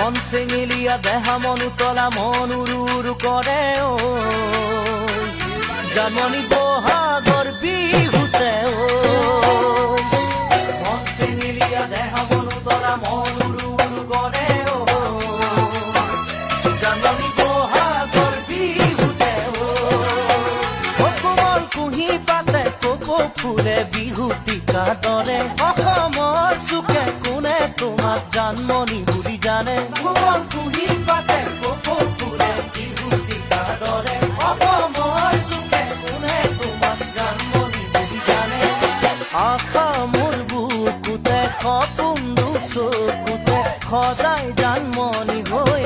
মন চেঙেলীয়া দেহা মন উতলা মন উৰু উৰু কৰে ঐ জানমণি বহাগৰ বিহুতে ঐ মন চেঙেলীয়া দেহা মন উতলা মন উৰু উৰু কৰে ঐ জানমণি বহাগৰ বিহুতে ঐ কোমল কুঁহি পাতে কপৌ ফুলে বিহুটিকা দৰে অসমৰ চুকে কোনে তোমাক জানমণি বুলি জানে কোমল কুঁহি পাতে কপৌ ফুলে বিহুটিকা দৰে অসমৰ চুকে কোনে তোমাক জানমণি বুলি জানে আশা মোৰ বুকুতে সপোন চকুতে সদায় জানমণি হৈ